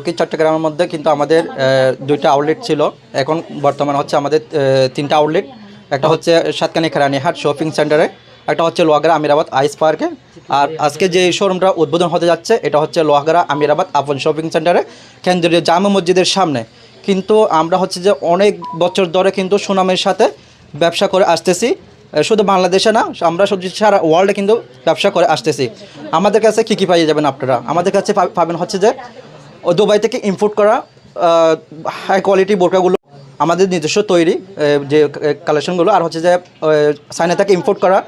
দক্ষিণ চট্টগ্রামের মধ্যে কিন্তু আমাদের 2টা আউটলেট ছিল। এখন বর্তমানে হচ্ছে আমাদের 3টা আউটলেট। একটা হচ্ছে সাতকানিয়া রানীহাট শপিং সেন্টারে, একটা হচ্ছে লোহাগাড়া আমিরাবাদ আইস পার্কে, আর আজকে যে শোরুমটা উদ্বোধন হতে যাচ্ছে এটা হচ্ছে লোহাগাড়া আমিরাবাদ আপন শপিং সেন্টারে কেন্দ্রীয় জামে মসজিদের সামনে। কিন্তু আমরা হচ্ছে যে অনেক বছর ধরে কিন্তু সুনামের সাথে ব্যবসা করে আসতেছি, শুধু বাংলাদেশে না, আমরা শুধু সারা ওয়ার্ল্ডে কিন্তু ব্যবসা করে আসতেছি। আমাদের কাছে কী পাইয়ে যাবেন আপনারা? আমাদের কাছে পাবেন হচ্ছে যে দুবাই থেকে ইম্পোর্ট করা হাই কোয়ালিটি বোরকাগুলো, আমাদের নিজস্ব তৈরি যে কালেকশনগুলো, আর হচ্ছে যে চায়না থেকে ইম্পোর্ট করা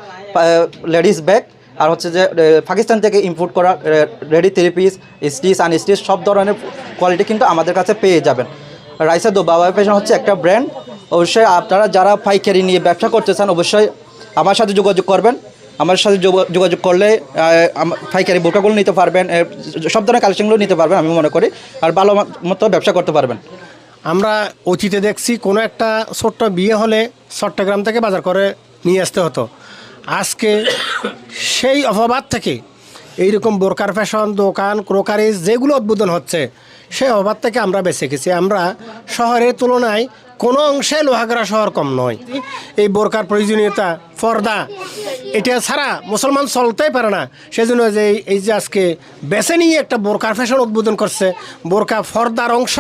লেডিস ব্যাগ, আর হচ্ছে যে পাকিস্তান থেকে ইম্পোর্ট করা রেডি 3 পিস, স্টিচ আনস্টিচ সব ধরনের কোয়ালিটি কিন্তু আমাদের কাছে পেয়ে যাবেন। রাইসা দুবাই ফ্যাশন হচ্ছে একটা ব্র্যান্ড। অবশ্যই আপনারা যারা পাইকারি নিয়ে ব্যবসা করতে চান অবশ্যই আমার সাথে যোগাযোগ করবেন। আমার সাথে যোগাযোগ করলে পাইকারি বোরকাগুলো নিতে পারবেন, সব ধরনের কালেকশনগুলো নিতে পারবেন আমি মনে করি, আর ভালো মতো ব্যবসা করতে পারবেন। আমরা অতীতে দেখছি কোনো একটা ছোট্ট বিয়ে হলে চট্টগ্রাম থেকে বাজার করে নিয়ে আসতে হতো। আজকে সেই অভাব থেকে এইরকম বোরকার ফ্যাশন দোকান ক্রোকারিজ যেগুলো উদ্বোধন হচ্ছে সেই অভাব থেকে আমরা বেঁচে গেছি। আমরা শহরের তুলনায় কোনো অংশে লোহাগাড়া শহর কম নয়। এই বোরকার প্রয়োজনীয়তা পর্দা এটা ছাড়া মুসলমান চলতেই পারে না। সেজন্য যে এই যে আজকে বেছে নিয়ে একটা বোরকার ফ্যাশন উদ্বোধন করছে, বোরকা ফর্দার অংশ,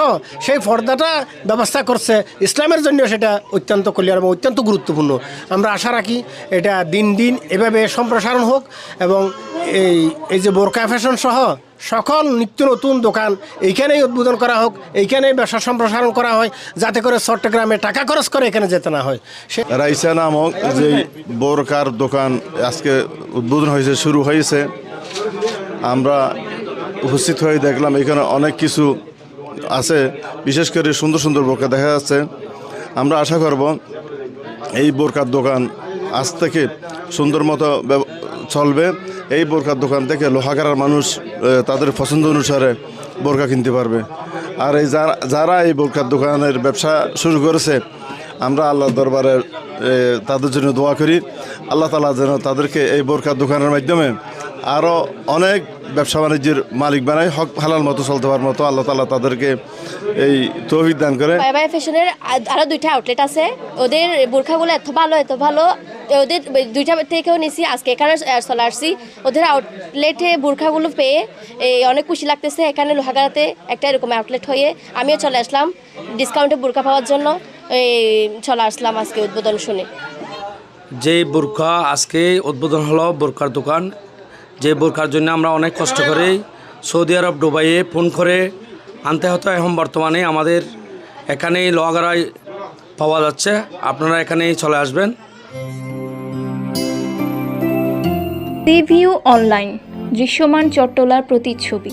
সেই ফর্দাটা ব্যবস্থা করছে ইসলামের জন্য, সেটা অত্যন্ত কল্যাণ এবং অত্যন্ত গুরুত্বপূর্ণ। আমরা আশা রাখি এটা দিন দিন এভাবে সম্প্রসারণ হোক এবং এই যে বোরকা ফ্যাশন সহ সকল নিত্য নতুন দোকান এইখানেই উদ্বোধন করা হোক, এইখানেই ব্যবসা সম্প্রসারণ করা হয়, যাতে করে চট্টগ্রামে টাকা খরচ করে এখানে যেতে না হয়। রাইসা নামক যে বোরকার দোকান আজকে উদ্বোধন হয়েছে, শুরু হয়েছে, আমরা উপস্থিত হয়ে দেখলাম এখানে অনেক কিছু আছে, বিশেষ করে সুন্দর সুন্দর বোরকা দেখা যাচ্ছে। আমরা আশা করব এই বোরকার দোকান আজ থেকে সুন্দর মতো চলবে। এই বোরকার দোকান থেকে লোহাগাড়ার মানুষ তাদের পছন্দ অনুসারে বোরকা কিনতে পারবে। আর এই যারা এই বোরকার দোকানের ব্যবসা শুরু করেছে, আমরা আল্লাহর দরবারে তাদের জন্য দোয়া করি, আল্লাহ তাআলা যেন তাদেরকে এই বোরকার দোকানের মাধ্যমে আরও অনেক ব্যবসা বাণিজ্যের মালিক বানায়, হক হালাল মতো চলতে পারার মতো আল্লাহ তাআলা তাদেরকে এই তৌফিক দান করে। বাই ফ্যাশনের আরও 2টা আউটলেট আছে, ওদের বোরখাগুলো এত ভালো, ওদের 2টা থেকেও নিছি, আজকে এখানে চলে আসছি। ওদের আউটলেটে বোরখাগুলো পেয়ে অনেক খুশি লাগতেছে। এখানে লোহাগাড়াতে একটা এরকম আউটলেট হয়ে আমিও চলে আসলাম ডিসকাউন্টে বোরখা পাওয়ার জন্য, চলে আসলাম আজকে উদ্বোধন শুনে। যে বোরখা আজকে উদ্বোধন হলো বোরখার দোকান, যে বোরখার জন্য আমরা অনেক কষ্ট করে সৌদি আরব দুবাইয়ে ফোন করে আনতে হতো, এখন বর্তমানে আমাদের এখানেই লোহাগাড়ায় পাওয়া যাচ্ছে। আপনারা এখানেই চলে আসবেন। সি ভিউ অনলাইন, দৃশ্যমান চট্টলার প্রতিচ্ছবি।